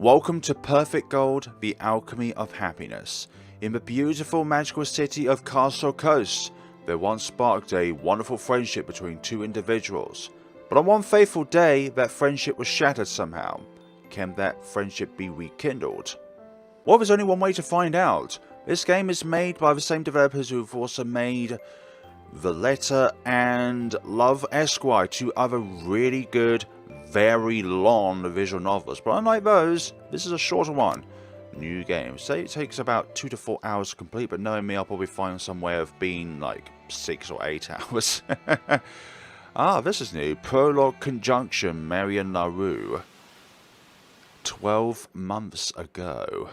Welcome to Perfect Gold, the Alchemy of Happiness. In the beautiful magical city of Castlecoast, there once sparked a wonderful friendship between two individuals. But on one fateful day, that friendship was shattered somehow. Can that friendship be rekindled? Well, there's only one way to find out. This game is made by the same developers who've also made The Letter and Love Esquire, two other really good, very long visual novels. But unlike those, this is a shorter one. New game. Say it takes about 2 to 4 hours to complete, but knowing me, I'll probably find some way of being like 6 or 8 hours. This is new. Prologue Conjunction, Marion LaRue. 12 months ago.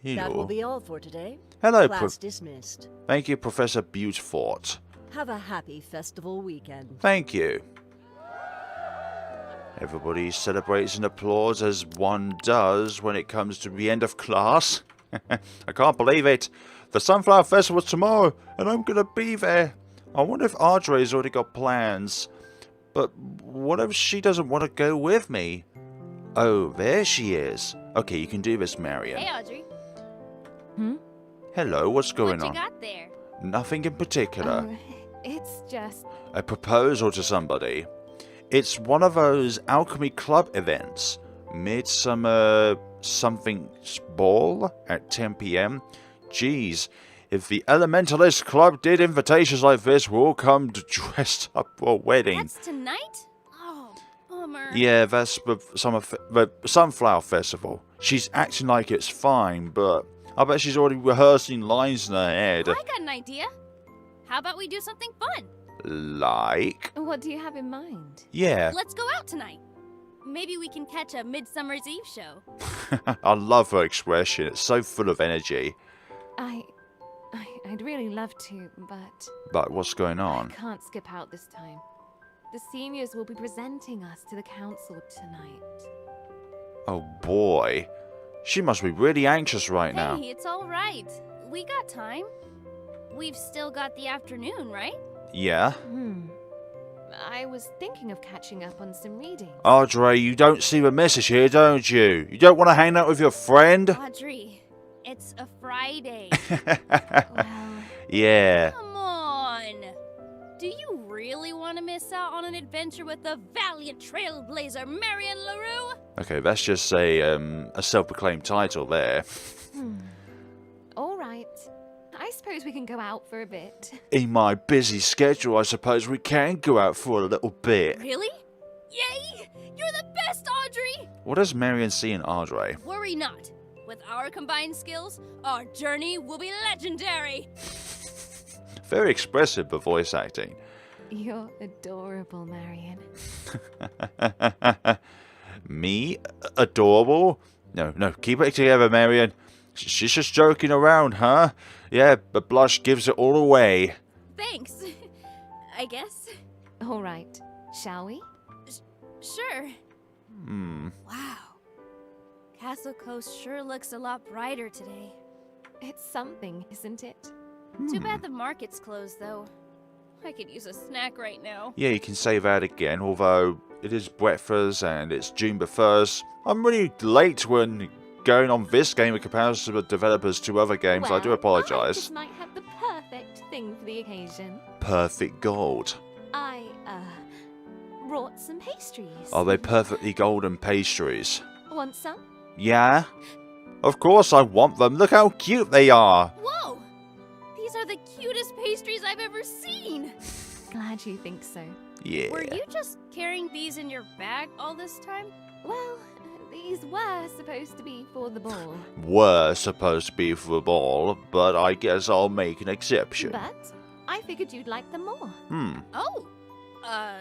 That will be all for today. Hello, Class dismissed. Thank you, Professor Butefort. Have a happy festival weekend. Thank you. Everybody celebrates and applauds as one does when it comes to the end of class. I can't believe it. The Sunflower Festival is tomorrow, and I'm going to be there. I wonder if Audrey's already got plans. But what if she doesn't want to go with me? Oh, there she is. Okay, you can do this, Marion. Hey, Audrey. Hello, what's going on? What you got there? Nothing in particular. It's just... A proposal to somebody. It's one of those alchemy club events. Midsummer something ball at 10 PM. Geez, if the Elementalist Club did invitations like this, we'll all come dressed up for a wedding. That's tonight? Oh, bummer. Yeah, that's the Sunflower Festival. She's acting like it's fine, but I bet she's already rehearsing lines in her head. I got an idea. How about we do something fun? Like? What do you have in mind? Yeah. Let's go out tonight. Maybe we can catch a Midsummer's Eve show. I love her expression. It's so full of energy. I'd really love to, but... But what's going on? I can't skip out this time. The seniors will be presenting us to the council tonight. Oh boy. She must be really anxious right now. Hey, it's all right. We got time. We've still got the afternoon, right? Yeah? I was thinking of catching up on some reading. Audrey, you don't see the message here, don't you? You don't want to hang out with your friend? Audrey, it's a Friday. Well... Yeah. Come on. Do you really want to miss out on an adventure with the valiant trailblazer Marion LaRue? Okay, that's just a self-proclaimed title there. All right. I suppose we can go out for a bit. In my busy schedule, I suppose we can go out for a little bit. Really? Yay! You're the best, Audrey! What does Marion see in Audrey? Worry not. With our combined skills, our journey will be legendary. Very expressive, the voice acting. You're adorable, Marion. Me? Adorable? No, keep it together, Marion. She's just joking around, huh? Yeah, but blush gives it all away. Thanks. I guess. All right. Shall we? Sure. Wow. Castlecoast sure looks a lot brighter today. It's something, isn't it? Too bad the market's closed, though. I could use a snack right now. Yeah, you can say that again, although it is breakfast and it's June the 1st. I'm really late when going on this game in comparison to the developers to other games. Well, I do apologise. I just might have the perfect thing for the occasion. Perfect gold. I, brought some pastries. Are they perfectly golden pastries? Want some? Yeah? Of course I want them. Look how cute they are. Whoa! These are the cutest pastries I've ever seen. Glad you think so. Yeah. Were you just carrying these in your bag all this time? Well, these were supposed to be for the ball. Were supposed to be for the ball, but I guess I'll make an exception. But I figured you'd like them more. Oh. Are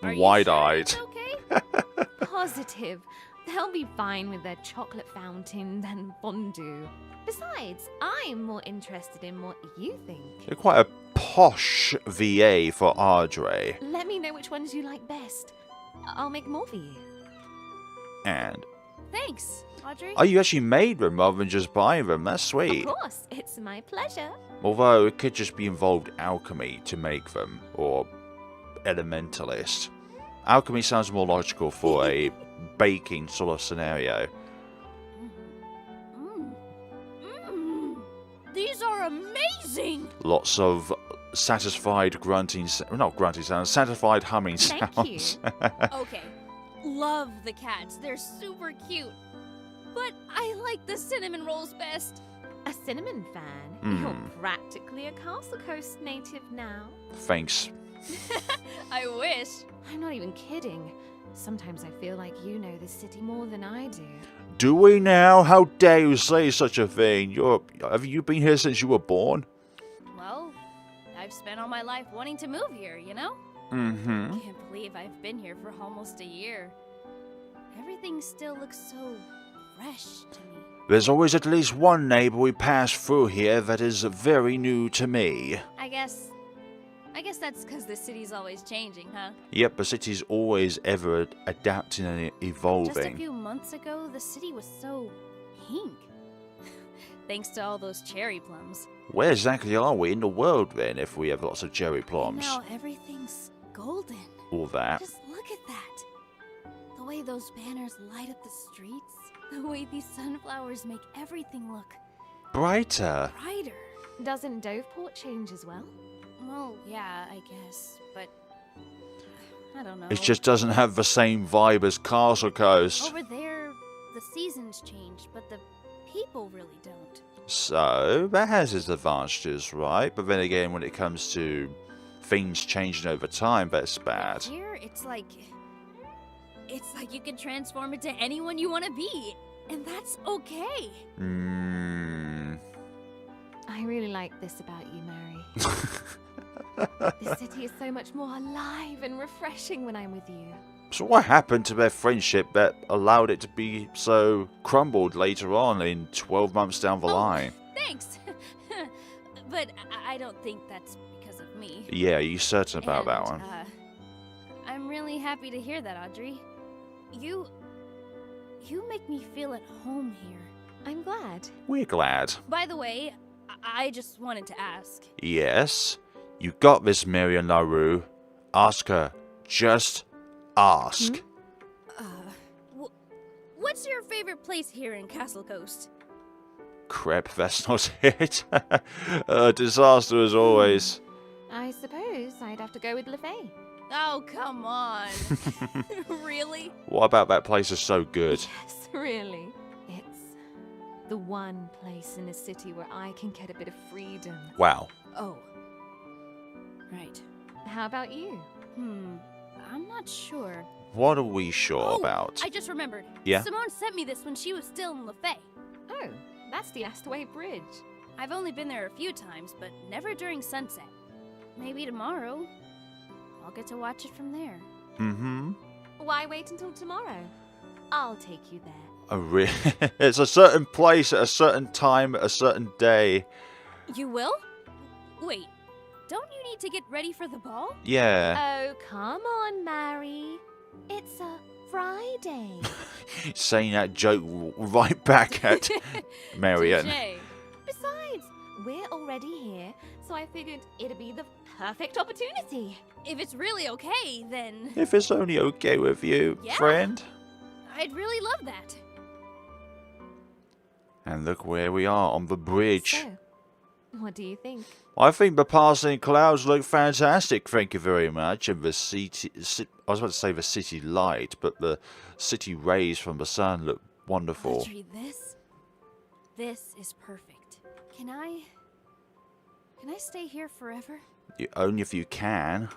you Wide-eyed. sure it's okay? Positive. They'll be fine with their chocolate fountain and fondue. Besides, I'm more interested in what you think. You're quite a posh VA for Audrey. Let me know which ones you like best. I'll make more for you. And Thanks, Audrey. oh, you actually made them rather than just buying them. That's sweet. Of course, it's my pleasure. Although it could just be involved alchemy to make them, or elementalist. Alchemy sounds more logical for a baking sort of scenario. These are amazing! Lots of satisfied grunting, not grunting sounds, satisfied humming Thank sounds. Okay, love the cats. They're super cute. But I like the cinnamon rolls best. A cinnamon fan? You're practically a Castlecoast native now. Thanks. I wish. I'm not even kidding. Sometimes I feel like you know this city more than I do. Do we now? How dare you say such a thing? Have you been here since you were born? Well, I've spent all my life wanting to move here, you know? Mm-hmm. Can't believe I've been here for almost a year. Everything still looks so fresh to me. There's always at least one neighbor we pass through here that is very new to me. I guess that's because the city's always changing, huh? Yep, the city's always ever adapting and evolving. Just a few months ago, the city was so pink. Thanks to all those cherry plums. Where exactly are we in the world then, if we have lots of cherry And plums? now everything's golden. All that. Just look at that. The way those banners light up the streets. The way these sunflowers make everything look Brighter. brighter. Doesn't Doveport change as well? Well, yeah, I guess, but I don't know. It just doesn't have the same vibe as Castlecoast. Over there, the seasons change, but the people really don't. So, that has its advantages, right? But then again, when it comes to things changing over time, that's bad. Here, it's like you can transform into anyone you want to be, and that's okay. I really like this about you, Mary. The city is so much more alive and refreshing when I'm with you. So what happened to their friendship that allowed it to be so crumbled later on in 12 months down the line? Thanks. But I don't think that's because of me. Yeah, are you certain about that one? I'm really happy to hear that, Audrey. You make me feel at home here. I'm glad. We're glad. By the way, I just wanted to ask. Yes? You got this, Marion LaRue. Ask her. Just ask. What's your favorite place here in Castlecoast? Crap, that's not it. Disaster as always. I suppose I'd have to go with LaFay. Oh, come on. Really? What about that place is so good? Yes, really. It's the one place in the city where I can get a bit of freedom. Wow. Oh. Right. How about you? I'm not sure. What are we sure about? I just remembered. Yeah? Simone sent me this when she was still in LaFay. Oh, that's the Astaway Bridge. I've only been there a few times, but never during sunset. Maybe tomorrow. I'll get to watch it from there. Mm-hmm. Why wait until tomorrow? I'll take you there. It's a certain place at a certain time at a certain day. You will? Wait, don't you need to get ready for the ball? Yeah. Oh, come on, Mary. It's a Friday. Saying that joke right back at Marion. Touché. Besides, we're already here, so I figured it'd be the perfect opportunity. If it's really okay, then If it's only okay with you, Yeah. friend. I'd really love that. And look where we are on the bridge. So, what do you think? I think the passing clouds look fantastic, thank you very much. And the city, I was about to say the city light, but the city rays from the sun look wonderful. Audrey, this is perfect. Can I stay here forever? Only if you can.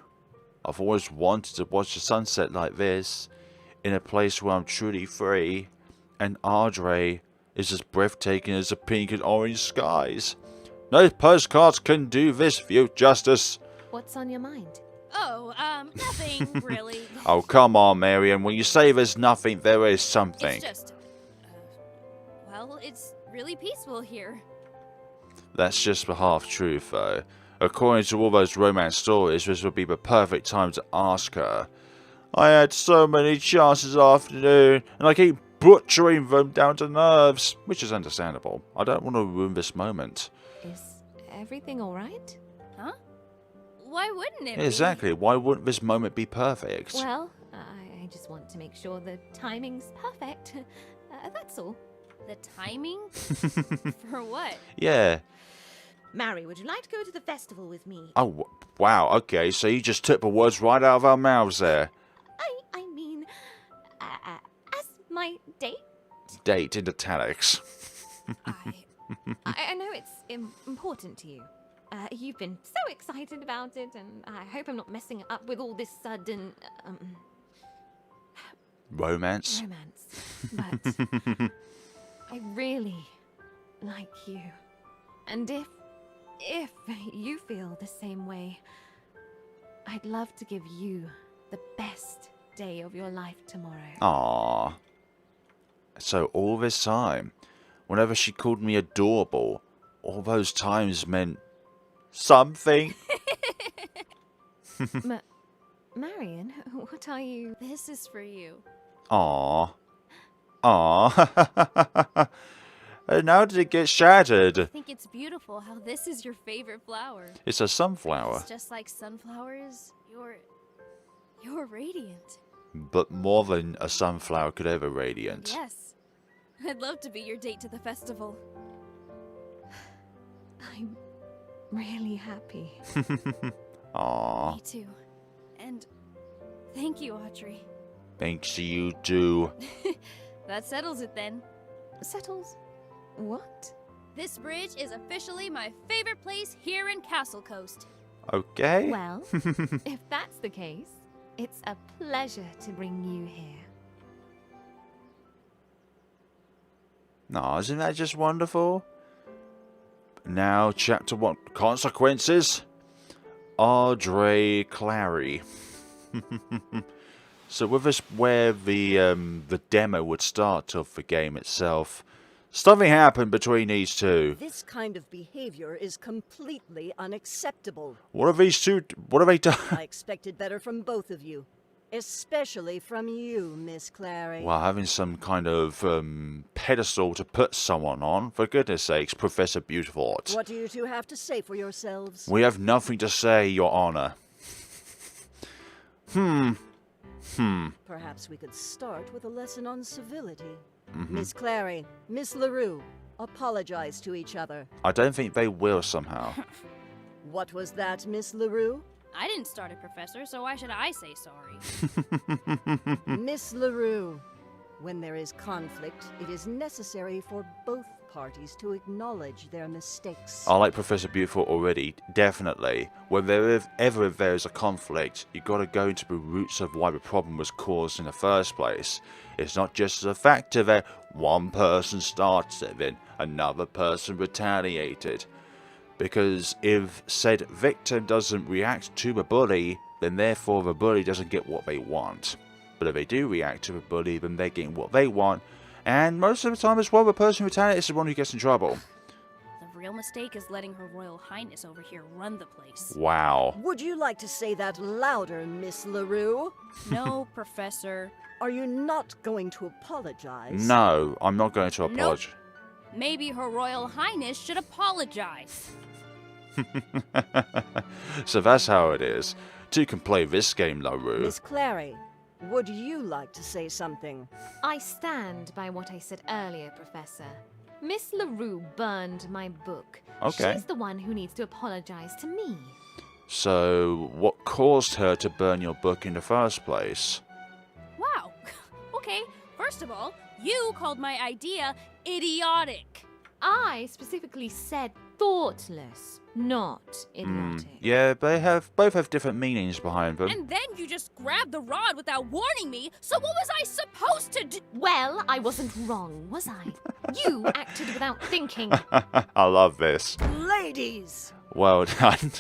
I've always wanted to watch the sunset like this, in a place where I'm truly free, and Audrey is as breathtaking as the pink and orange skies. No postcards can do this view justice. What's on your mind? Oh, nothing really. Oh, come on, Marion. When you say there's nothing, there is something. It's just, well, it's really peaceful here. That's just the half-truth, though. According to all those romance stories, this would be the perfect time to ask her. I had so many chances this afternoon, and I keep butchering them down to nerves, which is understandable. I don't want to ruin this moment. Is everything alright? Huh? Why wouldn't it be? Exactly. Why wouldn't this moment be perfect? Well, just want to make sure the timing's perfect. That's all. The timing? For what? Yeah. Mary, would you like to go to the festival with me? Oh, wow. Okay, so you just took the words right out of our mouths there. I mean, as my date? Date in italics. I know it's important to you. You've been so excited about it, and I hope I'm not messing it up with all this sudden Romance. But I really like you, and if you feel the same way, I'd love to give you the best day of your life tomorrow. Aww. So all this time, whenever she called me adorable, all those times meant something. Marion, what are you? This is for you. Aww. Aww. And how did it get shattered? I think it's beautiful how this is your favorite flower. It's a sunflower. It's just like sunflowers. You're radiant. But more than a sunflower could ever radiant. Yes. I'd love to be your date to the festival. I'm really happy. Aww. Me too. And thank you, Audrey. Thanks to you too. That settles it then. Settles what? This bridge is officially my favorite place here in Castlecoast. Okay. Well, if that's the case, it's a pleasure to bring you here. Aw, isn't that just wonderful? Now, chapter 1. Consequences? Audrey Clary. So with this where the demo would start of the game itself, something happened between these two. This kind of behavior is completely unacceptable. What have these two, what have they done? I expected better from both of you. Especially from you, Miss Clary. Well, having some kind of pedestal to put someone on, for goodness sakes, Professor Beautiful. What do you two have to say for yourselves? We have nothing to say, Your Honor. Perhaps we could start with a lesson on civility. Miss Clary, Miss LaRue, apologize to each other. I don't think they will somehow. What was that, Miss LaRue? I didn't start it, Professor, so why should I say sorry? Miss LaRue, when there is conflict, it is necessary for both parties to acknowledge their mistakes. I like Professor Beautiful already, definitely. When ever there is a conflict, you got to go into the roots of why the problem was caused in the first place. It's not just the fact that one person started it, then another person retaliated. Because if said victim doesn't react to the bully, then therefore the bully doesn't get what they want. But if they do react to the bully, then they're getting what they want. And most of the time as well, the person who retaliates is the one who gets in trouble. The real mistake is letting Her Royal Highness over here run the place. Wow. Would you like to say that louder, Miss LaRue? No, Professor. Are you not going to apologize? No, I'm not going to apologize. Maybe Her Royal Highness should apologize. So that's how it is. Two can play this game, LaRue. Miss Clary, would you like to say something? I stand by what I said earlier, Professor. Miss LaRue burned my book. Okay. She's the one who needs to apologize to me. So, what caused her to burn your book in the first place? Wow. Okay, first of all, you called my idea idiotic. I specifically said thoughtless, not idiotic. Yeah, they both have different meanings behind them. And then you just grabbed the rod without warning me, so what was I supposed to do? Well, I wasn't wrong, was I? You acted without thinking. I love this. Ladies! Well done.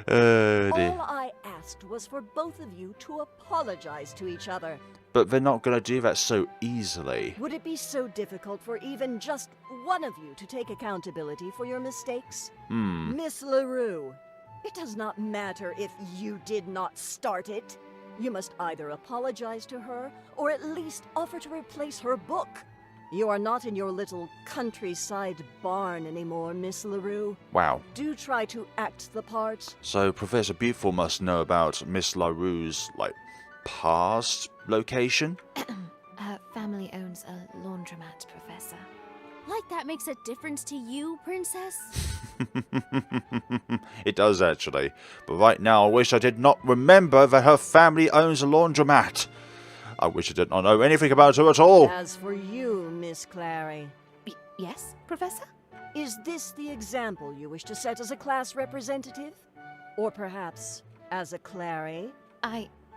Oh, dear. All I asked was for both of you to apologize to each other. But they're not going to do that so easily. Would it be so difficult for even just one of you to take accountability for your mistakes? Miss LaRue, it does not matter if you did not start it. You must either apologize to her or at least offer to replace her book. You are not in your little countryside barn anymore, Miss LaRue. Wow. Do try to act the part. So Professor Beautiful must know about Miss LaRue's, past location? Her family owns a laundromat, Professor. Like that makes a difference to you, Princess? It does, actually. But right now, I wish I did not remember that her family owns a laundromat. I wish I did not know anything about her at all. As for you, Miss Clary, Yes, Professor? is this the example you wish to set as a class representative? Or perhaps as a Clary?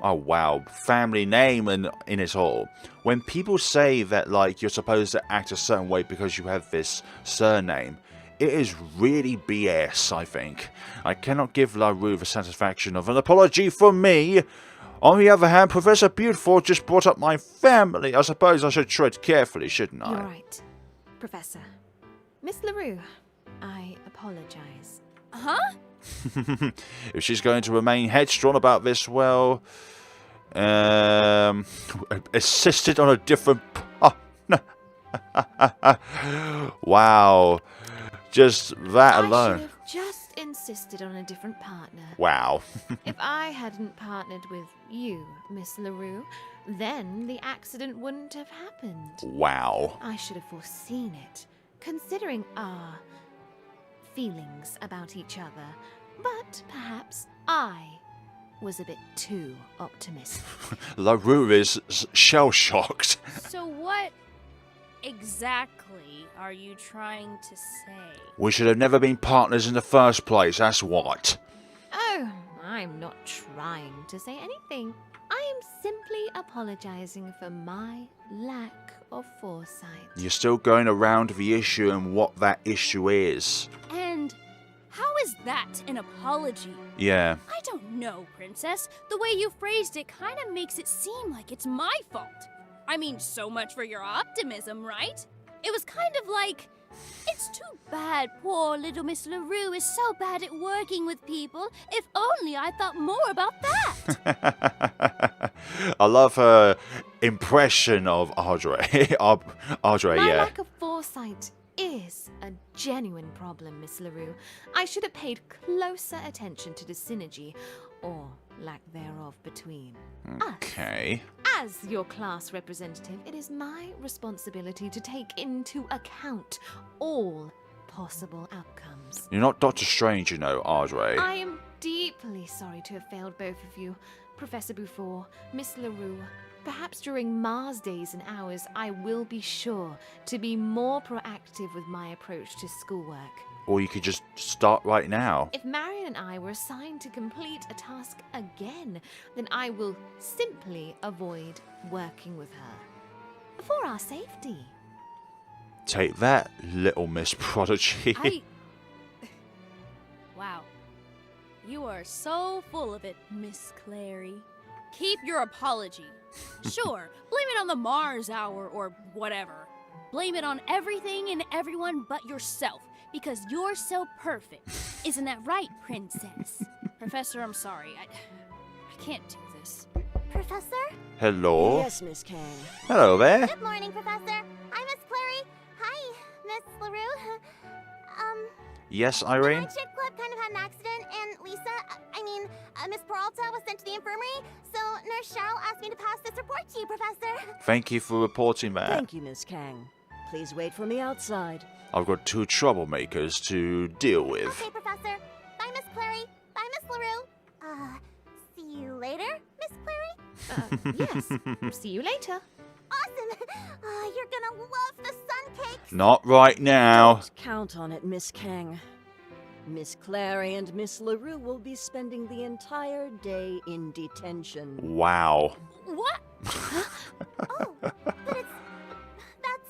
Oh, wow. Family name and in it all. When people say that, like, you're supposed to act a certain way because you have this surname, it is really BS, I think. I cannot give LaRue the satisfaction of an apology from me. On the other hand, Professor Beautiful just brought up my family. I suppose I should tread carefully, shouldn't I? You're right, Professor. Miss LaRue, I apologize. Huh? If she's going to remain headstrong about this, well, assisted on a different wow. Just that alone. I should have just insisted on a different partner. Wow. If I hadn't partnered with you, Miss LaRue, then the accident wouldn't have happened. Wow. I should have foreseen it, considering our feelings about each other. But perhaps I was a bit too optimistic. LaRue is shell-shocked. So what exactly are you trying to say? We should have never been partners in the first place, that's what. Oh, I'm not trying to say anything. I am simply apologizing for my lack of foresight. You're still going around the issue and what that issue is. And how is that an apology? Yeah. I don't know, Princess. The way you phrased it kind of makes it seem like it's my fault. I mean, so much for your optimism, right? It was kind of like, it's too bad poor little Miss LaRue is so bad at working with people. If only I thought more about that. I love her impression of Audrey. Audrey, My yeah. lack of foresight is a genuine problem, Miss LaRue. I should have paid closer attention to the synergy, or lack thereof, between us. Okay. As your class representative, it is my responsibility to take into account all possible outcomes. You're not Doctor Strange, you know, Audrey. I am deeply sorry to have failed both of you, Professor Beaufort, Miss LaRue. Perhaps during Mars days and hours, I will be sure to be more proactive with my approach to schoolwork. Or you could just start right now. If Marion and I were assigned to complete a task again, then I will simply avoid working with her. For our safety. Take that, little Miss Prodigy. Wow. You are so full of it, Miss Clary. Keep your apology. Sure, blame it on the Mars hour or whatever. Blame it on everything and everyone but yourself, because you're so perfect. Isn't that right, Princess? Professor, I'm sorry. I can't do this. Professor? Hello. Yes, Miss Kang. Hello there. Good morning, Professor. Hi, Miss Clary. Hi, Miss LaRue. Yes, The Irene? night shift club kind of had an accident, and Lisa, Miss Peralta was sent to the infirmary, so Nurse Cheryl asked me to pass this report to you, Professor. Thank you for reporting that. Thank you, Miss Kang. Please wait for me outside. I've got two troublemakers to deal with. Okay, Professor. Bye, Miss Clary. Bye, Miss LaRue. See you later, Miss Clary? Yes. See you later. Awesome! You're gonna love the sun cakes! Not right now. Don't count on it, Miss Kang. Miss Clary and Miss LaRue will be spending the entire day in detention. Wow. What? Oh, but that's...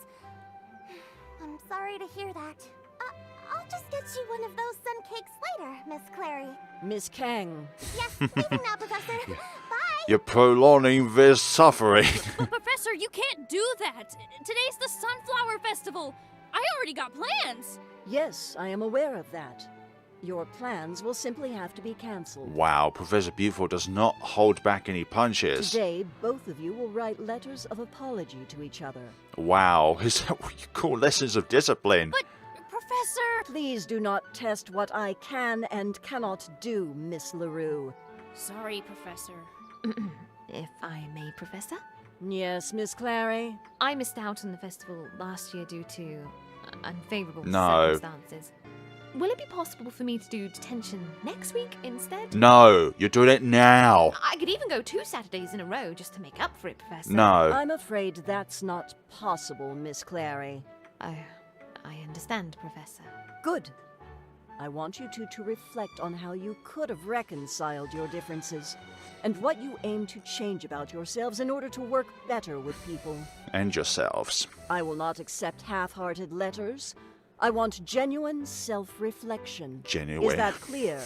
I'm sorry to hear that. I'll just get you one of those sun cakes later, Miss Clary. Miss Kang, Yes, leaving now, Professor. Bye! You're prolonging this suffering. But Professor, you can't do that. Today's the Sunflower Festival. I already got plans. yes, I am aware of that. Your plans will simply have to be cancelled. Wow, Professor Beautiful does not hold back any punches. Today, both of you will write letters of apology to each other. Wow, is that what you call lessons of discipline? But, Professor... Please do not test what I can and cannot do, Miss LaRue. Sorry, Professor. if I may, Professor. Yes, Miss Clary? I missed out on the festival last year due to unfavorable No. circumstances. Will it be possible for me to do detention next week instead? No, you're doing it now. I could even go 2 Saturdays in a row just to make up for it, Professor. No. I'm afraid that's not possible, Miss Clary. Oh, I understand, Professor. Good. I want you two to reflect on how you could have reconciled your differences, and what you aim to change about yourselves in order to work better with people. And yourselves. I will not accept half-hearted letters. I want genuine self-reflection. Genuine. Is that clear?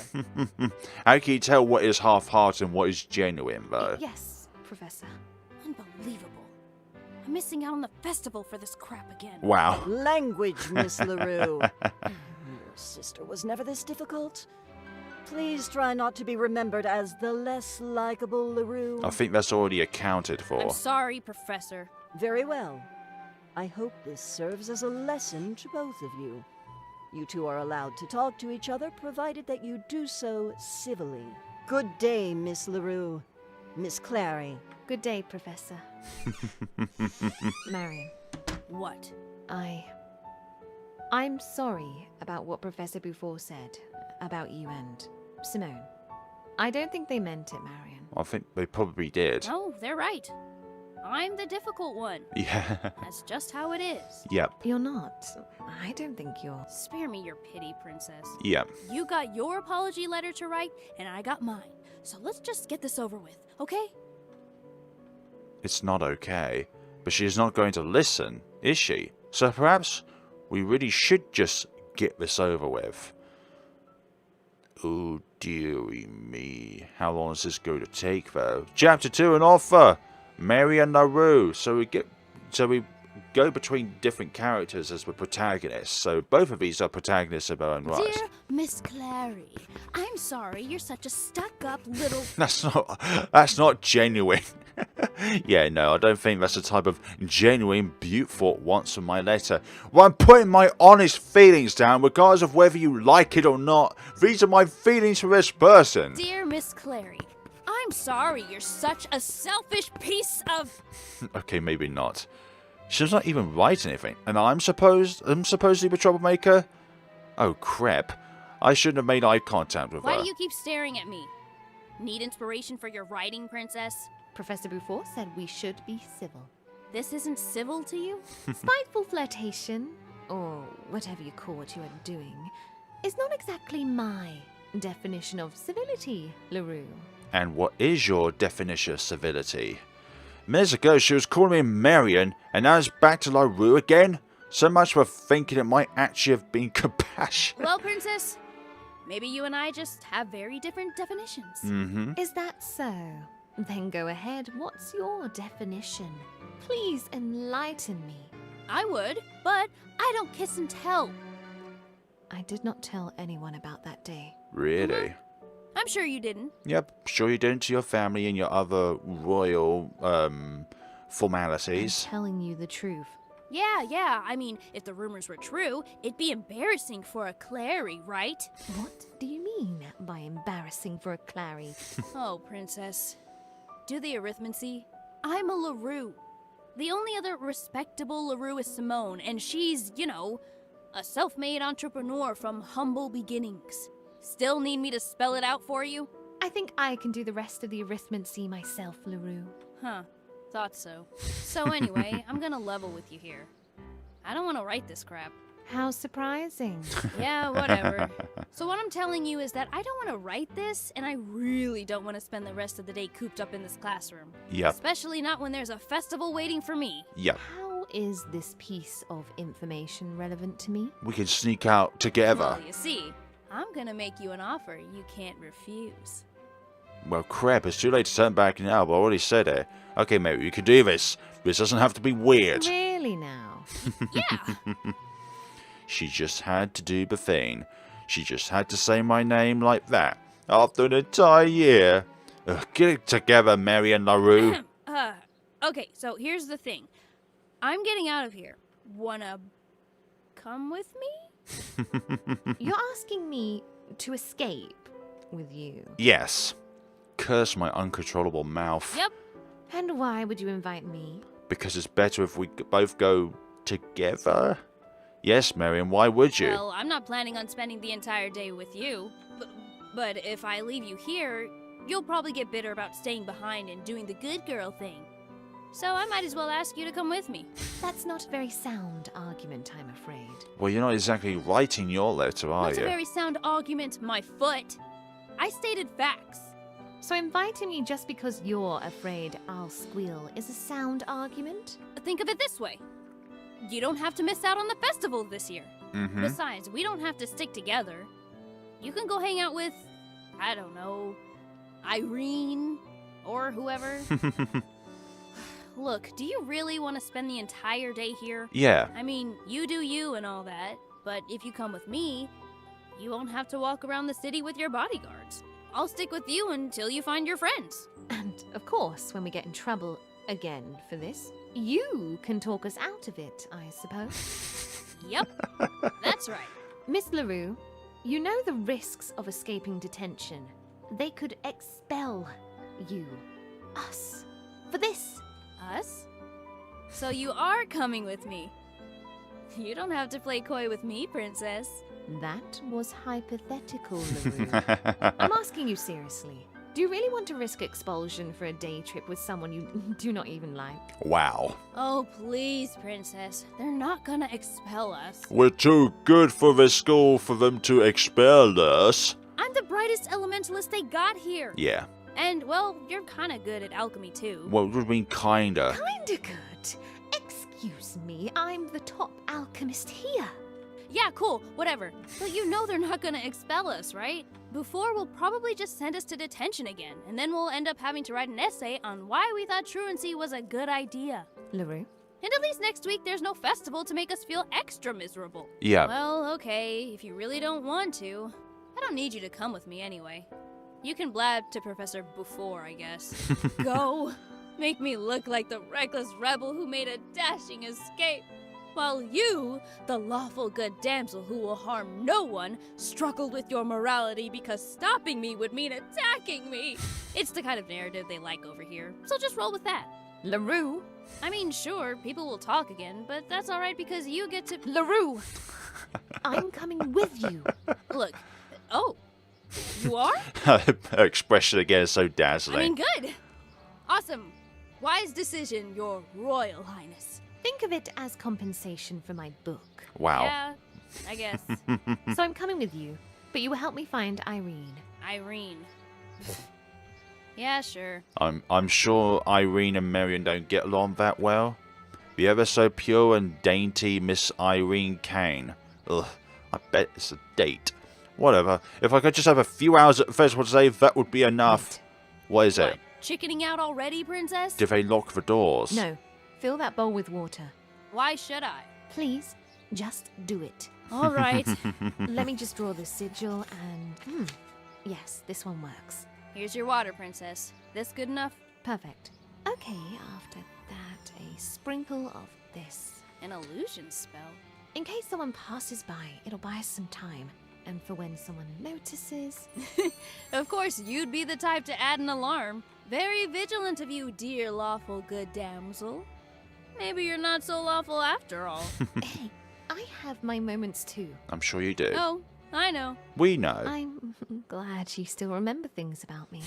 How can you tell what is half-hearted and what is genuine, though? Yes, Professor. Unbelievable. I'm missing out on the festival for this crap again. Wow. Language, Miss LaRue. Your sister was never this difficult. Please try not to be remembered as the less likable LaRue. I think that's already accounted for. I'm sorry, Professor. Very well. I hope this serves as a lesson to both of you. You two are allowed to talk to each other, provided that you do so civilly. Good day, Miss LaRue. Miss Clary. Good day, Professor. Marion, What? I'm sorry about what Professor Bouffort said about you and Simone. I don't think they meant it, Marion. I think they probably did. Oh, they're right. I'm the difficult one. Yeah. That's just how it is. Yep. You're not. I don't think you're. Spare me your pity, Princess. Yep. You got your apology letter to write, and I got mine. So let's just get this over with, okay? It's not okay. But she's not going to listen, is she? So perhaps we really should just get this over with. Oh, dearie me. How long is this going to take, though? Chapter 2, an offer! Mary and LaRue. So we go between different characters as the protagonists. So both of these are protagonists of their own right. Dear Miss Clary, I'm sorry you're such a stuck-up little... That's not genuine. Yeah, no, I don't think that's the type of genuine Beaufort wants from my letter. Well, I'm putting my honest feelings down, regardless of whether you like it or not. These are my feelings for this person. Dear Miss Clary, I'm sorry you're such a selfish piece of... Okay, maybe not. She does not even write anything, and I'm supposedly the troublemaker? Oh, crap. I shouldn't have made eye contact with Why her. do you keep staring at me? Need inspiration for your writing, Princess? Professor Bouffort said we should be civil. This isn't civil to you? Spiteful flirtation, or whatever you call what you are doing, is not exactly my definition of civility, LaRue. And what is your definition of civility? Minutes ago she was calling me Marion, and now it's back to LaRue again? So much for thinking it might actually have been compassion. Well, Princess, maybe you and I just have very different definitions. Mm-hmm. Is that so? Then go ahead. What's your definition? Please enlighten me. I would, but I don't kiss and tell. I did not tell anyone about that day. Really? I'm sure you didn't. Yep, sure you didn't to your family and your other royal, I'm formalities. telling you the truth. Yeah. I mean, if the rumors were true, it'd be embarrassing for a Clary, right? What do you mean by embarrassing for a Clary? Oh, Princess. Do the arithmancy. I'm a LaRue. The only other respectable LaRue is Simone, and she's, you know, a self-made entrepreneur from humble beginnings. Still need me to spell it out for you? I think I can do the rest of the arithmancy myself, LaRue. Huh. Thought so. So anyway, I'm gonna level with you here. I don't want to write this crap. How surprising. Yeah, whatever. So what I'm telling you is that I don't want to write this, and I really don't want to spend the rest of the day cooped up in this classroom. Yep, Especially not when there's a festival waiting for me. yep. How is this piece of information relevant to me? We can sneak out together. Well, you see, I'm gonna make you an offer you can't refuse. Well, crap, it's too late to turn back now, but I already said it. Okay, maybe we can do this. This doesn't have to be weird. Really now? Yeah. She just had to do the thing. She just had to say my name like that. After an entire year. Ugh, get it together, Mary and LaRue. Okay, so here's the thing. I'm getting out of here. Wanna come with me? You're asking me to escape with you. Yes. Curse my uncontrollable mouth. Yep, And why would you invite me? Because it's better if we both go together. Yes, Marion, why would you? Well, I'm not planning on spending the entire day with you. But if I leave you here, you'll probably get bitter about staying behind and doing the good girl thing. So I might as well ask you to come with me. That's not a very sound argument, I'm afraid. Well, you're not exactly writing your letter, are That's you? a very sound argument, my foot. I stated facts. So inviting me just because you're afraid I'll squeal is a sound argument? Think of it this way. You don't have to miss out on the festival this year. Mm-hmm. Besides, we don't have to stick together. You can go hang out with, I don't know, Irene or whoever. Look, do you really want to spend the entire day here? Yeah. I mean, you do you and all that, but if you come with me, you won't have to walk around the city with your bodyguards. I'll stick with you until you find your friends. And, of course, when we get in trouble again for this, you can talk us out of it, I suppose. Yep, that's right. Miss LaRue, you know the risks of escaping detention. They could expel you, us, for this. Us? So you are coming with me. You don't have to play coy with me, princess. That was hypothetical, LaRue. I'm asking you seriously. Do you really want to risk expulsion for a day trip with someone you do not even like? Wow. Oh, please, princess. They're not gonna expel us. We're too good for the school for them to expel us. I'm the brightest elementalist they got here. Yeah. And, well, you're kinda good at alchemy, too. Well, it would mean kinda. Kinda good. Excuse me, I'm the top alchemist here. Yeah, cool, whatever. But you know they're not gonna expel us, right? Before, we'll probably just send us to detention again, and then we'll end up having to write an essay on why we thought truancy was a good idea. LaRue? And at least next week there's no festival to make us feel extra miserable. Yeah. Well, okay, if you really don't want to. I don't need you to come with me anyway. You can blab to Professor before, I guess. Go! Make me look like the reckless rebel who made a dashing escape. While you, the lawful good damsel who will harm no one, struggled with your morality because stopping me would mean attacking me. It's the kind of narrative they like over here, so just roll with that. LaRue? I mean, sure, people will talk again, but that's alright because you get to... LaRue! I'm coming with you. Look, oh, you are? Her expression again is so dazzling. I mean, good. Awesome. Wise decision, your royal highness. Think of it as compensation for my book. Wow. Yeah, I guess. So I'm coming with you, but you will help me find Irene. Irene. Yeah, sure. I'm sure Irene and Marion don't get along that well. The ever so pure and dainty Miss Irene Kane. Ugh, I bet it's a date. Whatever. If I could just have a few hours at the festival today, that would be enough. What is it? What, chickening out already, princess? Did they lock the doors? No, fill that bowl with water. Why should I? Please, just do it. All right. Let me just draw the sigil and... yes, this one works. Here's your water, princess. This good enough? Perfect. Okay, after that, a sprinkle of this. An illusion spell. In case someone passes by, it'll buy us some time. And for when someone notices... Of course, you'd be the type to add an alarm. Very vigilant of you, dear lawful good damsel. Maybe you're not so lawful after all. Hey, I have my moments too. I'm sure you do. Oh, I know. We know. I'm glad you still remember things about me.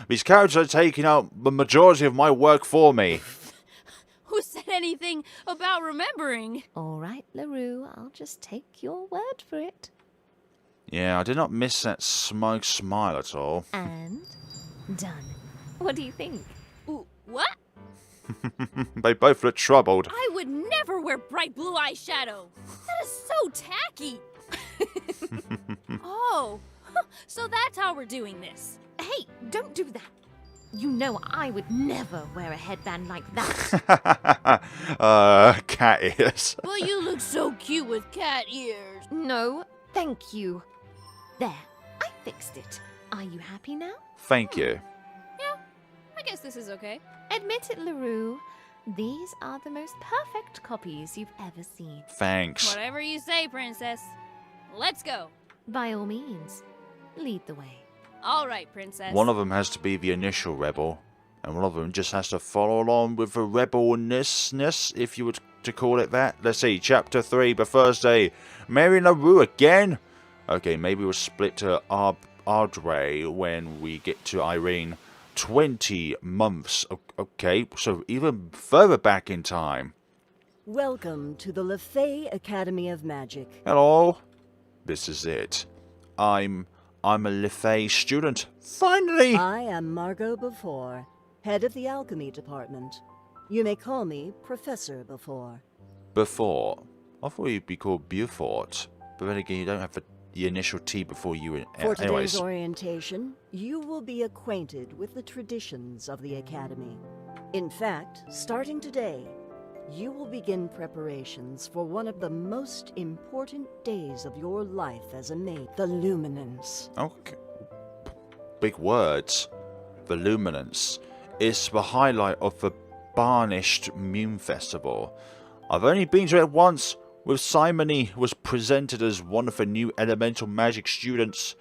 These characters are taking out the majority of my work for me. Who said anything about remembering? All right, LaRue, I'll just take your word for it. Yeah, I did not miss that smug smile at all. And done. What do you think? Ooh, what? They both look troubled. I would never wear bright blue eyeshadow. That is so tacky. Oh, so that's how we're doing this. Hey, don't do that. You know I would never wear a headband like that. Cat ears. Well, you look so cute with cat ears. No, thank you. There, I fixed it. Are you happy now? Thank you. I guess this is okay. Admit it, LaRue. These are the most perfect copies you've ever seen. Thanks. Whatever you say, princess. Let's go. By all means, lead the way. All right, princess. One of them has to be the initial rebel. and one of them just has to follow along with the rebelness, if you were to call it that. Let's see, Chapter 3, the first day. Marion LaRue again? Okay, maybe we'll split to Ardre when we get to Irene. 20 months. Okay, so even further back in time. Welcome to the Lefay Academy of Magic. Hello. This is it. I'm a Lefay student. Finally! I am Margot Beaufort, head of the Alchemy Department. You may call me Professor Beaufort. Before. I thought you'd be called Beaufort. But then again, you don't have the initial T before you... For today's anyways. orientation, you will be acquainted with the traditions of the Academy. In fact, starting today, you will begin preparations for one of the most important days of your life as a mage, the Luminance. Okay. Big words. The Luminance. It's the highlight of the Barnished Moon Festival. I've only been to it once, with Simony was presented as one of the new elemental magic students.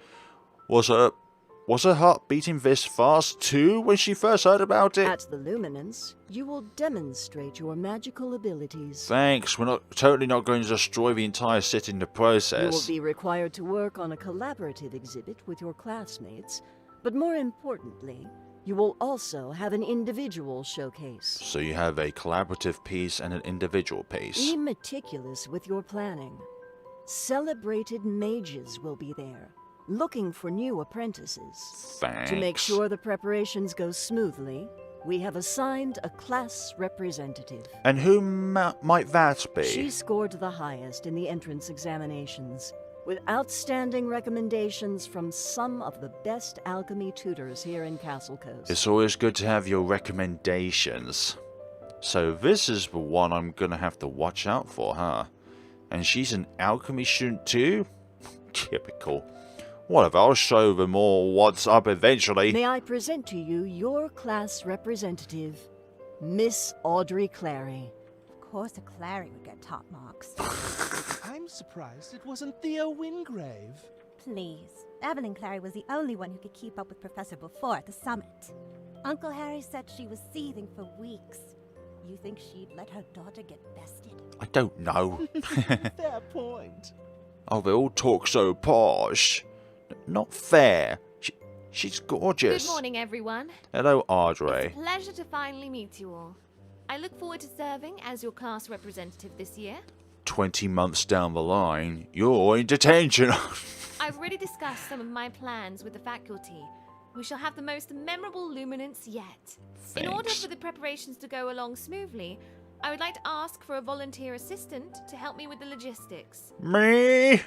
Was her heart beating this fast too when she first heard about it? At the Luminance, you will demonstrate your magical abilities. Thanks, we're totally not going to destroy the entire city in the process. You will be required to work on a collaborative exhibit with your classmates, but more importantly, you will also have an individual showcase. So you have a collaborative piece and an individual piece. Be meticulous with your planning. Celebrated mages will be there, looking for new apprentices. Thanks. To make sure the preparations go smoothly, we have assigned a class representative. And who might that be? She scored the highest in the entrance examinations, with outstanding recommendations from some of the best alchemy tutors here in Castlecoast. It's always good to have your recommendations. So this is the one I'm gonna have to watch out for, huh? And she's an alchemy student too? Typical. Whatever, I'll show them all what's up eventually. May I present to you your class representative, Miss Audrey Clary. Of course a Clary would get top marks. I'm surprised it wasn't Theo Wingrave. Please. Evelyn Clary was the only one who could keep up with Professor Beaufort at the summit. Uncle Harry said she was seething for weeks. You think she'd let her daughter get bested? I don't know. Fair point. Oh, they all talk so posh. Not fair. She's gorgeous. Good morning, everyone. Hello, Audrey. It's a pleasure to finally meet you all. I look forward to serving as your class representative this year. 20 months down the line, you're in detention. I've already discussed some of my plans with the faculty. We shall have the most memorable Luminance yet. In order Thanks. for the preparations to go along smoothly, I would like to ask for a volunteer assistant to help me with the logistics. Me?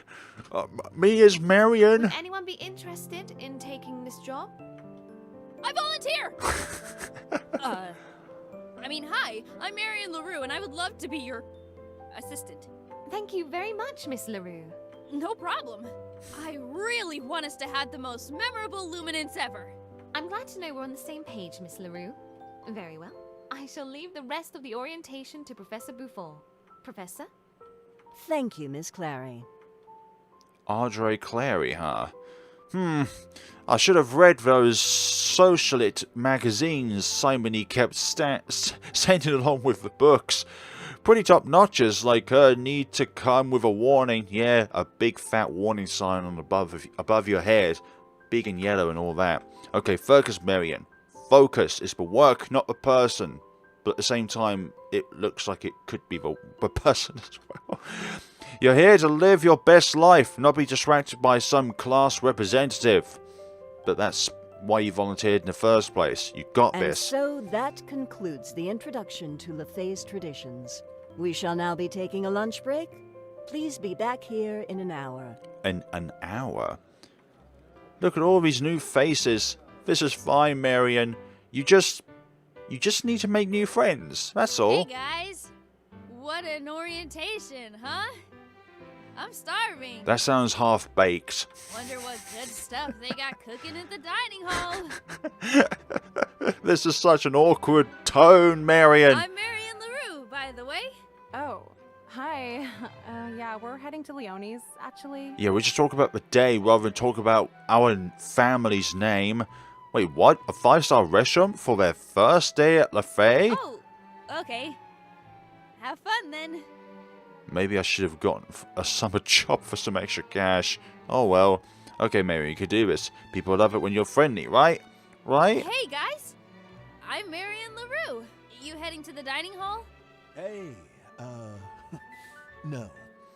Me is Marion. Would anyone be interested in taking this job? I volunteer! Hi, I'm Marion LaRue, and I would love to be your assistant. Thank you very much, Miss LaRue. No problem. I really want us to have the most memorable Luminance ever. I'm glad to know we're on the same page, Miss LaRue. Very well. I shall leave the rest of the orientation to Professor Beaufort. Professor? Thank you, Miss Clary. Audrey Clary, huh? I should have read those socialite magazines Simony kept sending along with the books. Pretty top-notchers like her need to come with a warning. Yeah, a big fat warning sign on above your head. Big and yellow and all that. Okay, focus, Marion. Focus. It's the work, not the person. But at the same time, it looks like it could be the person as well. You're here to live your best life, not be distracted by some class representative. But that's why you volunteered in the first place. You got And this. so that concludes the introduction to Lefay's traditions. We shall now be taking a lunch break. Please be back here in an hour. An hour? Look at all these new faces. This is fine, Marion. You just need to make new friends. That's all. Hey guys, what an orientation, huh? I'm starving. That sounds half-baked. Wonder what good stuff they got cooking at the dining hall. This is such an awkward tone, Marion. I'm Marion LaRue, by the way. Oh, hi. Yeah, we're heading to Leone's, actually. Yeah, we just talk about the day rather than talk about our family's name. Wait, what? A 5-star restaurant for their first day at LaFay? Oh, okay. Have fun then. Maybe I should have gotten a summer job for some extra cash. Oh well. Okay, maybe you could do this. People love it when you're friendly, right? Right? Hey guys, I'm Marion LaRue. You heading to the dining hall? Hey, no,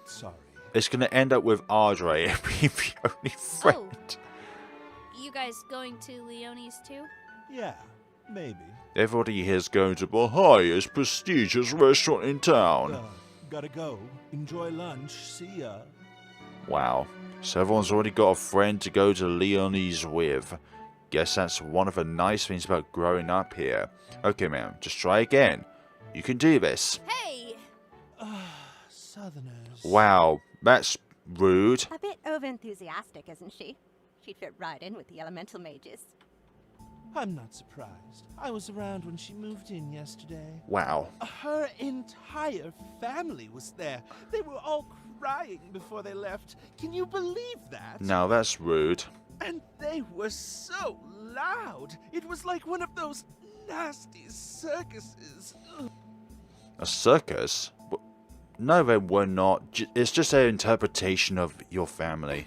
sorry. It's gonna end up with Audrey being the only friend. You guys going to Leonie's too? Yeah, maybe. Everybody here's going to the highest prestigious restaurant in town. Gotta go. Enjoy lunch. See ya. Wow. So everyone's already got a friend to go to Leonie's with. Guess that's one of the nice things about growing up here. Okay, man, just try again. You can do this. Hey! Southerners. Wow, that's rude. A bit overenthusiastic, isn't she? She'd fit right in with the elemental mages. I'm not surprised. I was around when she moved in yesterday. Wow. Her entire family was there. They were all crying before they left. Can you believe that? Now that's rude. And they were so loud. It was like one of those nasty circuses. Ugh. A circus? No, they were not. It's just their interpretation of your family.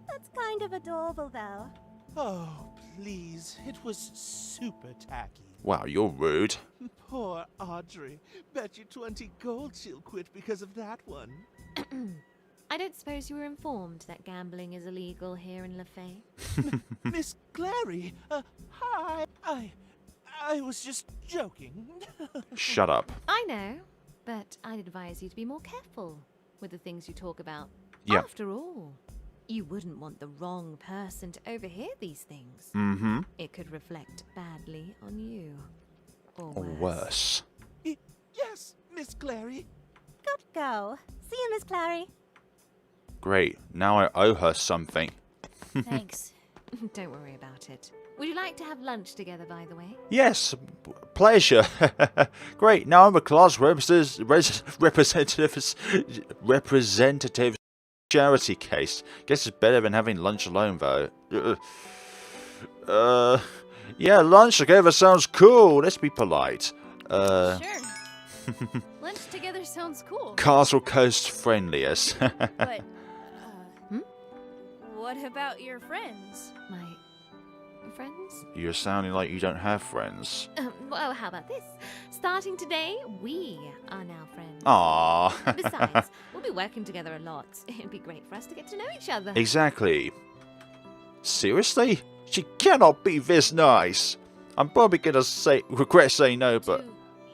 That's kind of adorable, though. Oh, please. It was super tacky. Wow, you're rude. Poor Audrey. Bet you 20 gold she'll quit because of that one. I don't suppose you were informed that gambling is illegal here in LaFay? Miss Clary, hi. I was just joking. Shut up. I know, but I'd advise you to be more careful with the things you talk about. Yeah. After all, you wouldn't want the wrong person to overhear these things. Mm-hmm. It could reflect badly on you. Or Or worse. Yes, Miss Clary. Good go. See you, Miss Clary. Great. Now I owe her something. Thanks. Don't worry about it. Would you like to have lunch together, by the way? Yes, pleasure. Great. Now I'm a class representative charity case. Guess it's better than having lunch alone, though. Yeah, lunch together sounds cool. Let's be polite. Sure. Lunch together sounds cool. Castlecoast friendliest. But, what about your friends? My friends? You're sounding like you don't have friends. Well, how about this? Starting today, we are now friends. Aww. Besides, we'll be working together a lot. It'd be great for us to get to know each other. Exactly. Seriously? She cannot be this nice. I'm probably gonna regret saying no, but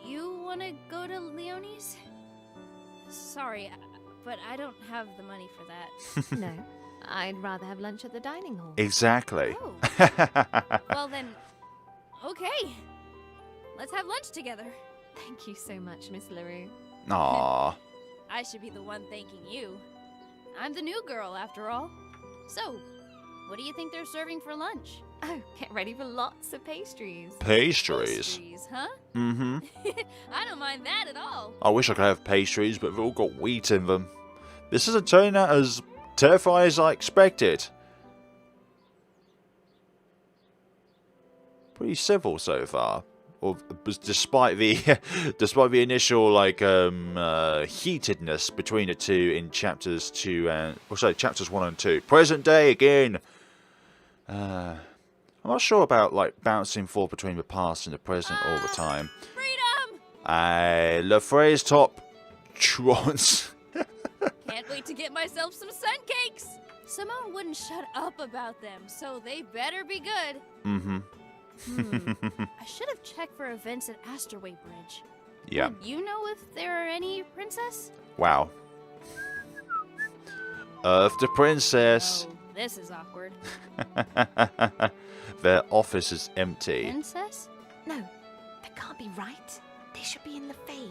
Do you want to go to Leonie's? Sorry, but I don't have the money for that. No, I'd rather have lunch at the dining hall. exactly. Oh. Well then, okay. Let's have lunch together. Thank you so much, Miss LaRue. Aww. I should be the one thanking you. I'm the new girl, after all. So, what do you think they're serving for lunch? Oh, get ready for lots of pastries. Pastries. Pastries, huh? Mm-hmm. I don't mind that at all. I wish I could have pastries, but they've all got wheat in them. This isn't turning out as terrifying as I expected. Pretty civil so far. Or despite the initial heatedness between the two in chapters 2 and chapters 1 and 2. Present day again. I'm not sure about bouncing forth between the past and the present all the time. Freedom! LaFrey's top trons. Can't wait to get myself some sun cakes. Simone wouldn't shut up about them, so they better be good. Mm-hmm. I should have checked for events at Astorway Bridge. Yeah. Would you know if there are any, Princess? Wow. Earth the Princess. Oh, this is awkward. Their office is empty. Princess? No, that can't be right. They should be in LaFay.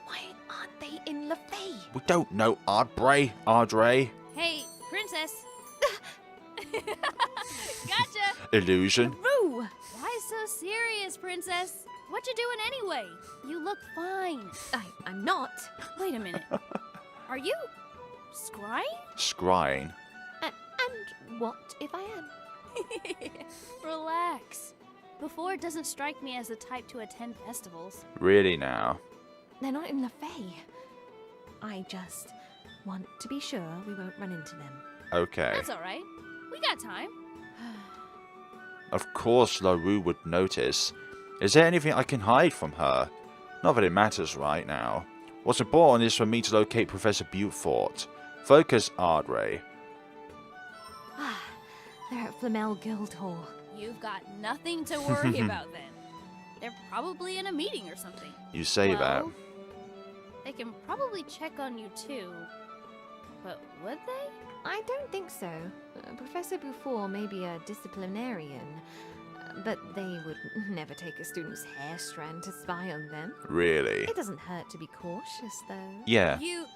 Why aren't they in LaFay? We don't know, Audrey. Hey, Princess. Gotcha. Illusion. LaRue! Why so serious, Princess? What you doing anyway? You look fine. I'm not. Wait a minute. Are you scrying? Scrying. And what if I am? Relax. Before doesn't strike me as the type to attend festivals. Really now? They're not in the Fae. I just want to be sure we won't run into them. Okay. That's alright. We got time. Of course LaRue would notice. Is there anything I can hide from her? Not that it matters right now. What's important is for me to locate Professor Beaufort. Focus, Ardray. They're at Flamel Guildhall. You've got nothing to worry about then. They're probably in a meeting or something. You say that. Well, they can probably check on you too. But would they? I don't think so. Professor Beaufort may be a disciplinarian, but they would never take a student's hair strand to spy on them. Really? It doesn't hurt to be cautious, though. Yeah. You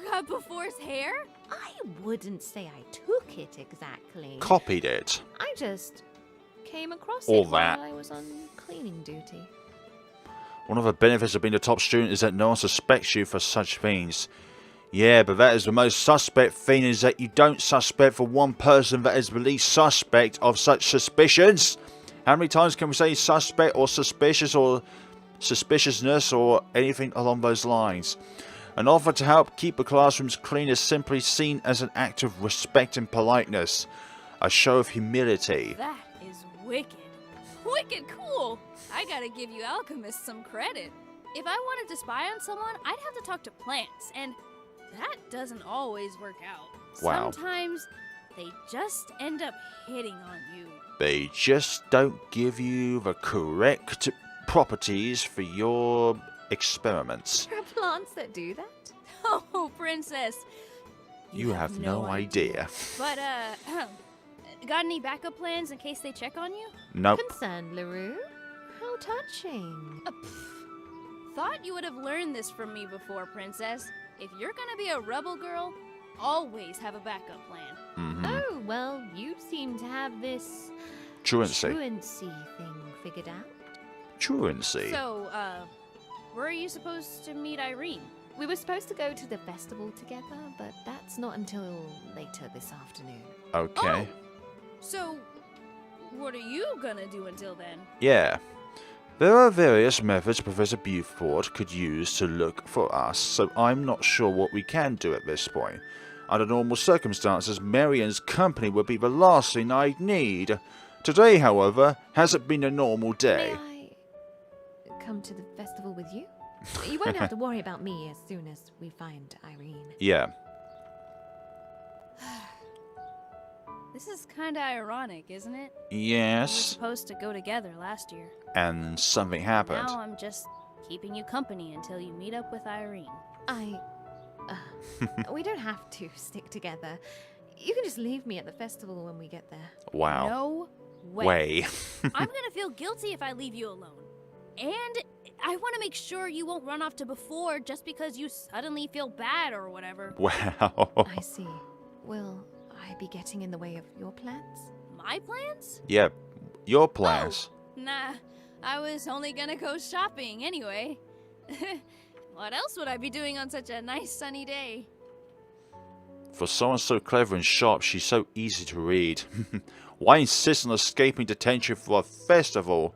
got Beaufort's hair? I wouldn't say I took it exactly. Copied it. I just came across All it that. while I was on cleaning duty. One of the benefits of being a top student is that no one suspects you for such things. Yeah, but that is the most suspect thing, is that you don't suspect for one person that is the least suspect of such suspicions. How many times can we say suspect or suspicious or suspiciousness or anything along those lines? An offer to help keep the classrooms clean is simply seen as an act of respect and politeness. A show of humility. That is wicked. Wicked cool. I gotta give you alchemists some credit. If I wanted to spy on someone, I'd have to talk to plants, and that doesn't always work out. Wow. Sometimes they just end up hitting on you. They just don't give you the correct properties for your experiments. There are plants that do that? Oh, princess. You have no idea. But, got any backup plans in case they check on you? Nope. Concerned, LaRue? How touching. Thought you would have learned this from me before, princess. If you're gonna be a rebel girl, always have a backup plan. Mm-hmm. Oh, well, you seem to have this Truancy. truancy thing figured out. Truancy. So, where are you supposed to meet Irene? We were supposed to go to the festival together, but that's not until later this afternoon. Okay. Oh, so, what are you gonna do until then? Yeah. There are various methods Professor Beaufort could use to look for us, so I'm not sure what we can do at this point. Under normal circumstances, Marian's company would be the last thing I'd need. Today, however, hasn't been a normal day. May I come to the festival with you? You won't have to worry about me as soon as we find Irene. Yeah. This is kinda ironic, isn't it? We were Yes. supposed to go together last year. And something happened. Now I'm just keeping you company until you meet up with Irene. We don't have to stick together. You can just leave me at the festival when we get there. Wow. No way. Way. I'm gonna feel guilty if I leave you alone. And I want to make sure you won't run off to before just because you suddenly feel bad or whatever. Wow. I see. Will I be getting in the way of your plans? My plans? Yeah. Your plans. Nah, I was only gonna go shopping anyway. What else would I be doing on such a nice sunny day? For someone so clever and sharp, she's so easy to read. Why insist on escaping detention for a festival?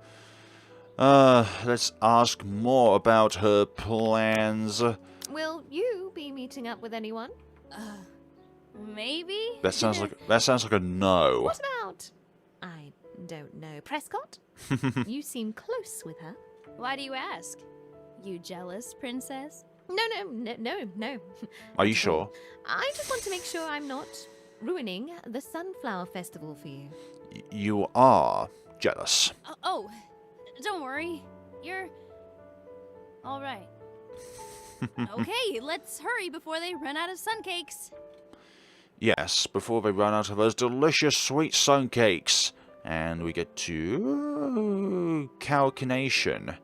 Let's ask more about her plans. Will you be meeting up with anyone? Maybe? That sounds like a no. What about? I don't know. Prescott? You seem close with her. Why do you ask? You jealous, princess? No. Are you sure? I just want to make sure I'm not ruining the Sunflower Festival for you. You are jealous. Oh, don't worry. You're all right. Okay, let's hurry before they run out of sun cakes. Yes, before they run out of those delicious sweet sun cakes. And we get to calcination.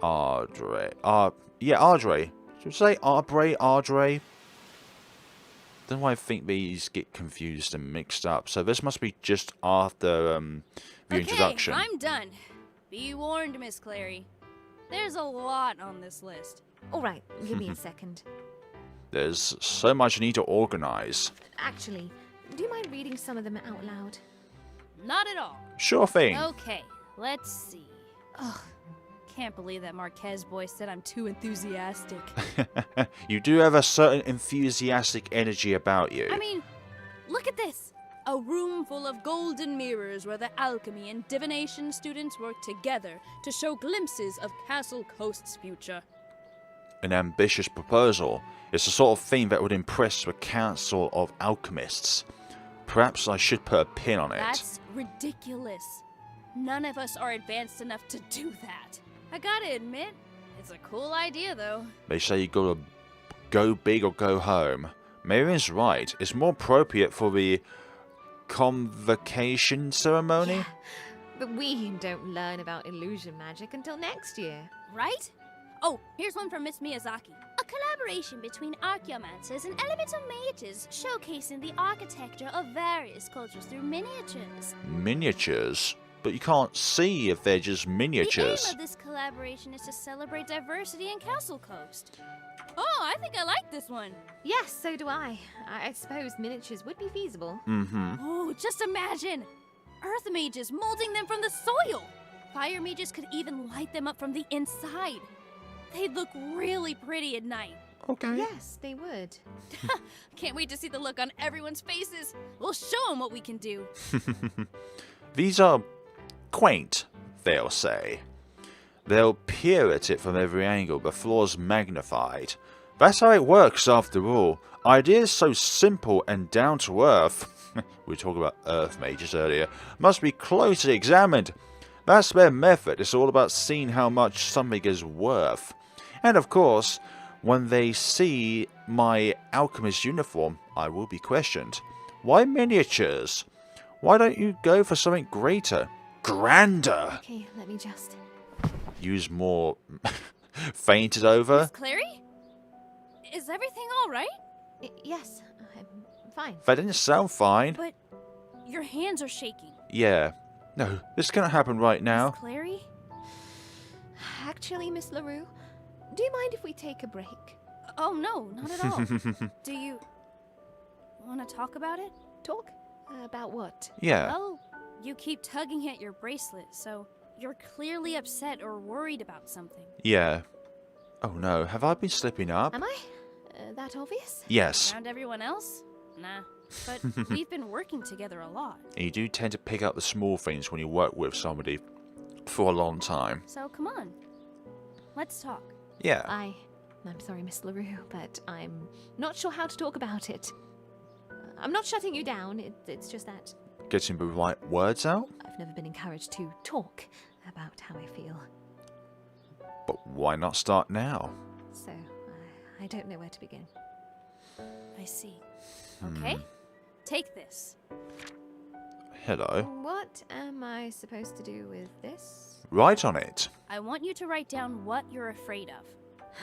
Ardray. Ardray. Should we say Ardray? Don't know why I think these get confused and mixed up. So this must be just after the introduction. I'm done. Be warned, Miss Clary. There's a lot on this list. All right, give me a second. There's so much I need to organize. Actually, do you mind reading some of them out loud? Not at all. Sure thing. Okay, let's see. Ugh, can't believe that Marquez boy said I'm too enthusiastic. You do have a certain enthusiastic energy about you. I mean, look at this. A room full of golden mirrors where the alchemy and divination students work together to show glimpses of Castlecoast's future. An ambitious proposal. It's the sort of thing that would impress the Council of Alchemists. Perhaps I should put a pin on it. That's ridiculous. None of us are advanced enough to do that. I gotta admit, it's a cool idea though. They say you gotta go big or go home. Marian's right. It's more appropriate for the convocation ceremony. Yeah, but we don't learn about illusion magic until next year. Right? Oh, here's one from Miss Miyazaki. A collaboration between archaeomancers and elemental mages, showcasing the architecture of various cultures through miniatures. Miniatures? But you can't see if they're just miniatures. The aim of this collaboration is to celebrate diversity in Castlecoast. Oh, I think I like this one. Yes, so do I. I suppose miniatures would be feasible. Mm-hmm. Oh, just imagine! Earth mages molding them from the soil! Fire mages could even light them up from the inside. They'd look really pretty at night. Okay. Yes, they would. Can't wait to see the look on everyone's faces. We'll show them what we can do. These are quaint, they'll say. They'll peer at it from every angle, the floor's magnified. That's how it works after all. Ideas so simple and down to earth, we were talking about earth mages earlier, must be closely examined. That's their method. It's all about seeing how much something is worth. And of course, when they see my alchemist uniform, I will be questioned. Why miniatures? Why don't you go for something greater? Grander? Okay, let me just... Use more... fainted over? Miss Clary? Is everything alright? Yes, I'm fine. That didn't sound fine. But your hands are shaking. Yeah. No, this can't happen right now. Miss Clary? Actually, Miss LaRue, do you mind if we take a break? Oh no, not at all. Do you want to talk about it? Talk? About what? Yeah. Well, you keep tugging at your bracelet, so you're clearly upset or worried about something. Yeah. Oh no, have I been slipping up? Am I? That obvious? Yes. Around everyone else? Nah. But we've been working together a lot. And you do tend to pick up the small things when you work with somebody for a long time. So come on. Let's talk. Yeah. I'm sorry, Miss LaRue, but I'm not sure how to talk about it. I'm not shutting you down, it's just that Getting the right words out? I've never been encouraged to talk about how I feel. But why not start now? So, I don't know where to begin. I see. Okay. Take this. Hello. What am I supposed to do with this? Write on it. I want you to write down what you're afraid of.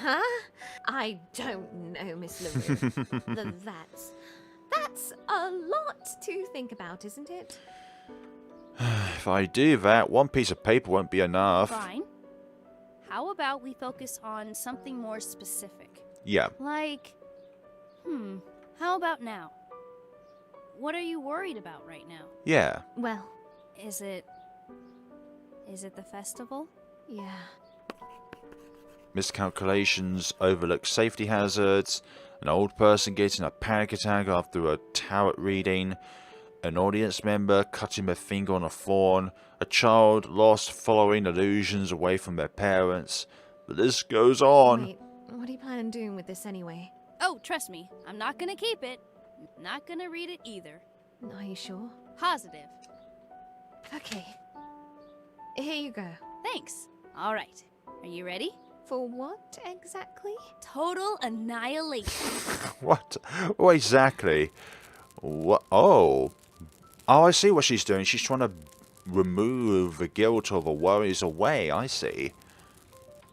Huh? I don't know, Miss LaRue. That's a lot to think about, isn't it? If I do that, one piece of paper won't be enough. Fine. How about we focus on something more specific? Yeah. Like, how about now? What are you worried about right now? Yeah. Well, Is it the festival? yeah. Miscalculations, overlooked safety hazards, an old person getting a panic attack after a tarot reading, an audience member cutting their finger on a thorn, a child lost following illusions away from their parents. The list goes on. Wait, what are you planning on doing with this anyway? Oh, trust me, I'm not gonna keep it. Not gonna read it either. Are you sure? Positive. Okay. Here you go. Thanks. All right. Are you ready? For what exactly? Total annihilation. What? What exactly? What? Oh, I see what she's doing. She's trying to remove the guilt or the worries away. I see.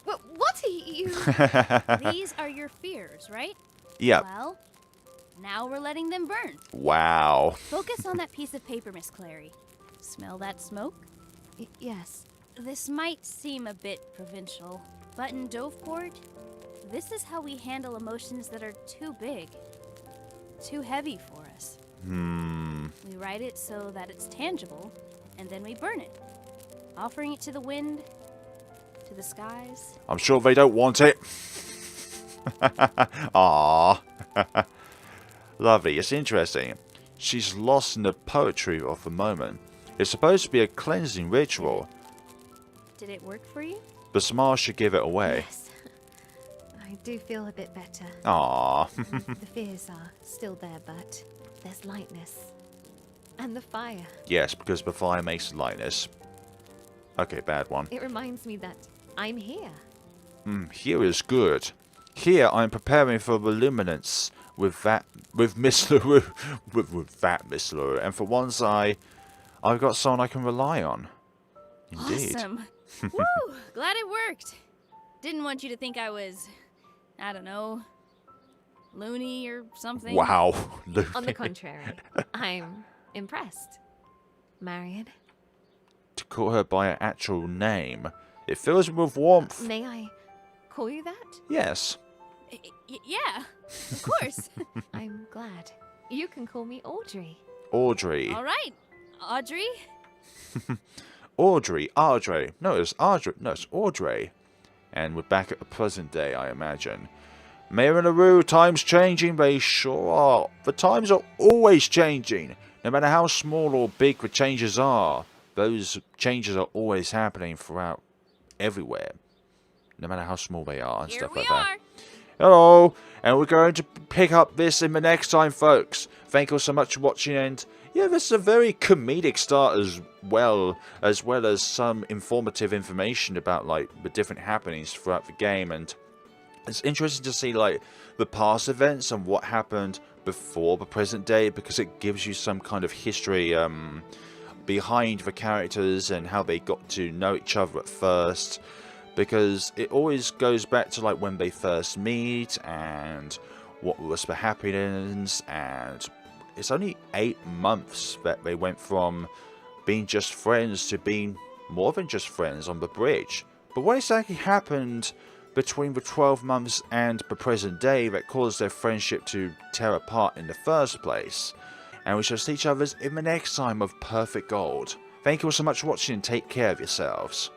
What are you? These are your fears, right? Yep. Well, now we're letting them burn. Wow. Focus on that piece of paper, Miss Clary. Smell that smoke? Yes. This might seem a bit provincial, but in Doveport, this is how we handle emotions that are too big, too heavy for us. We write it so that it's tangible, and then we burn it, offering it to the wind, to the skies. I'm sure they don't want it. Ah, lovely. It's interesting. She's lost in the poetry of the moment. It's supposed to be a cleansing ritual. Did it work for you? The smile should give it away. Yes. I do feel a bit better. Ah, The fears are still there, but there's lightness. And the fire. yes, because the fire makes lightness. Okay, bad one. It reminds me that I'm here. Here is good. Here I'm preparing for the luminance with Miss LaRue, with that Miss LaRue, and for once I've got someone I can rely on. Indeed. Awesome. Woo! Glad it worked. Didn't want you to think I was, I don't know, loony or something. Wow. On the contrary, I'm impressed. Marion, To call her by her actual name, it fills me with warmth. may I call you that? Yes. Yeah, of course. I'm glad. You can call me Audrey. Audrey. All right, Audrey. Audrey. No, it's Audrey. No, it's Audrey. And we're back at the present day, I imagine. Mayor and LaRue, times changing, they sure are. The times are always changing. No matter how small or big the changes are, those changes are always happening throughout everywhere. No matter how small they are and Here stuff we like are. that. Hello, and we're going to pick up this in the next time, folks. Thank you so much for watching, and yeah, this is a very comedic start as well as some informative information about like the different happenings throughout the game, and it's interesting to see like the past events and what happened before the present day, because it gives you some kind of history behind the characters and how they got to know each other at first. Because it always goes back to like when they first meet and what was the happenings, and it's only 8 months that they went from being just friends to being more than just friends on the bridge. But what exactly happened between the 12 months and the present day that caused their friendship to tear apart in the first place? And we shall see each other in the next time of Perfect Gold. Thank you all so much for watching, and take care of yourselves.